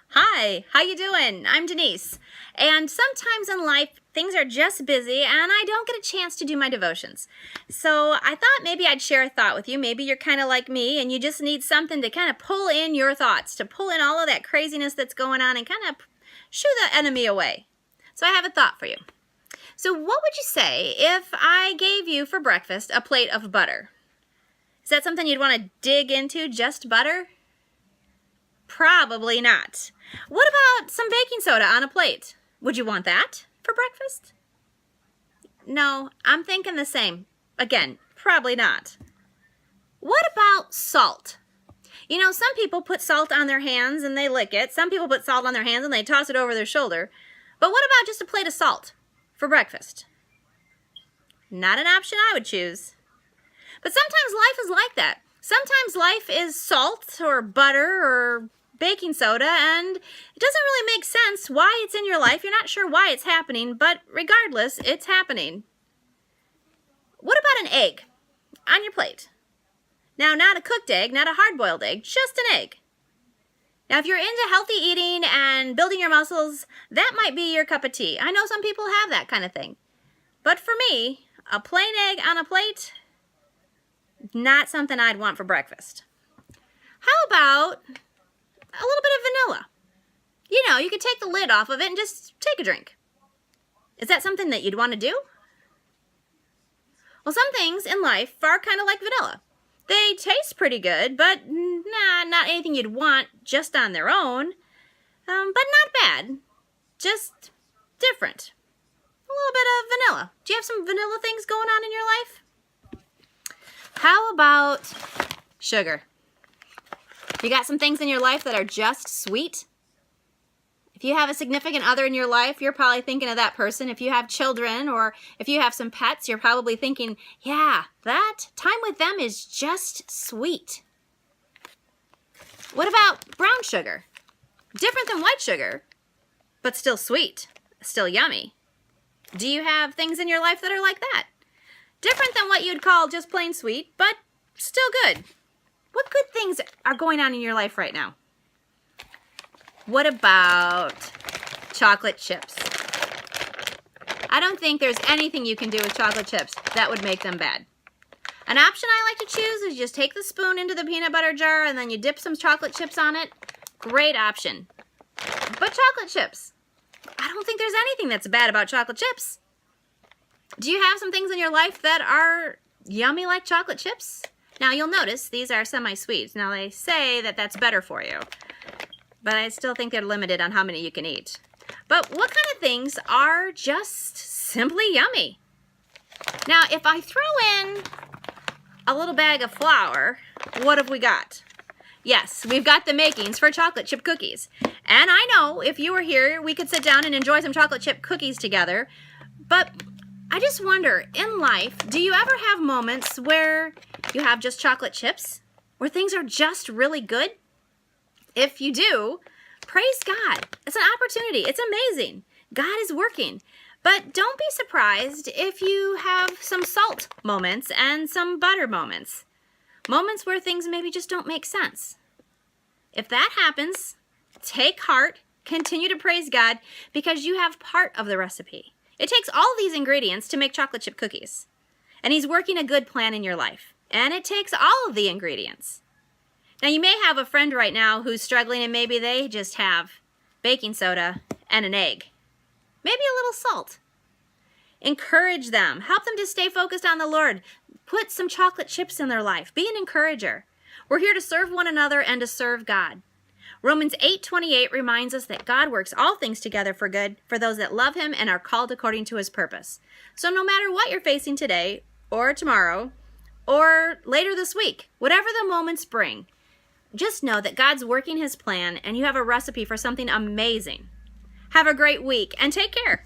Hi, how you doing? I'm Denise. And sometimes in life, things are just busy and I don't get a chance to do my devotions. So I thought maybe I'd share a thought with you. Maybe you're kind of like me and you just need something to kind of pull in your thoughts, to pull in all of that craziness that's going on and kind of shoo the enemy away. So I have a thought for you. So what would you say if I gave you for breakfast a plate of butter? Is that something you'd want to dig into, just butter? Probably not. What about some baking soda on a plate? Would you want that for breakfast? No, I'm thinking the same. Again, probably not. What about salt? You know, some people put salt on their hands and they lick it. Some people put salt on their hands and they toss it over their shoulder. But what about just a plate of salt for breakfast? Not an option I would choose. But sometimes life is like that. Sometimes life is salt or butter or baking soda, and it doesn't really make sense why it's in your life. You're not sure why it's happening, but regardless, it's happening. What about an egg on your plate? Now, not a cooked egg, not a hard-boiled egg, just an egg. Now, if you're into healthy eating and building your muscles, that might be your cup of tea. I know some people have that kind of thing. But for me, a plain egg on a plate, not something I'd want for breakfast. How about a little bit of vanilla? You know, you could take the lid off of it and just take a drink. Is that something that you'd want to do? Well, some things in life are kind of like vanilla. They taste pretty good, but not anything you'd want just on their own. But not bad. Just different. A little bit of vanilla. Do you have some vanilla things going on in your life? How about sugar? You got some things in your life that are just sweet? If you have a significant other in your life, you're probably thinking of that person. If you have children or if you have some pets, you're probably thinking, yeah, that time with them is just sweet. What about brown sugar? Different than white sugar, but still sweet, still yummy. Do you have things in your life that are like that? Different than what you'd call just plain sweet, but still good. What good things are going on in your life right now? What about chocolate chips? I don't think there's anything you can do with chocolate chips that would make them bad. An option I like to choose is just take the spoon into the peanut butter jar and then you dip some chocolate chips on it. Great option. But chocolate chips, I don't think there's anything that's bad about chocolate chips. Do you have some things in your life that are yummy like chocolate chips? Now you'll notice these are semi-sweet. Now they say that that's better for you, but I still think they're limited on how many you can eat. But what kind of things are just simply yummy? Now if I throw in a little bag of flour, what have we got? Yes, we've got the makings for chocolate chip cookies. And I know if you were here, we could sit down and enjoy some chocolate chip cookies together, but I just wonder, in life, do you ever have moments where you have just chocolate chips? Where things are just really good? If you do, praise God. It's an opportunity. It's amazing. God is working. But don't be surprised if you have some salt moments and some butter moments. Moments where things maybe just don't make sense. If that happens, take heart, continue to praise God, because you have part of the recipe. It takes all of these ingredients to make chocolate chip cookies. And He's working a good plan in your life. And it takes all of the ingredients. Now you may have a friend right now who's struggling and maybe they just have baking soda and an egg. Maybe a little salt. Encourage them. Help them to stay focused on the Lord. Put some chocolate chips in their life. Be an encourager. We're here to serve one another and to serve God. Romans 8:28 reminds us that God works all things together for good for those that love Him and are called according to His purpose. So no matter what you're facing today or tomorrow or later this week, whatever the moments bring, just know that God's working His plan and you have a recipe for something amazing. Have a great week and take care.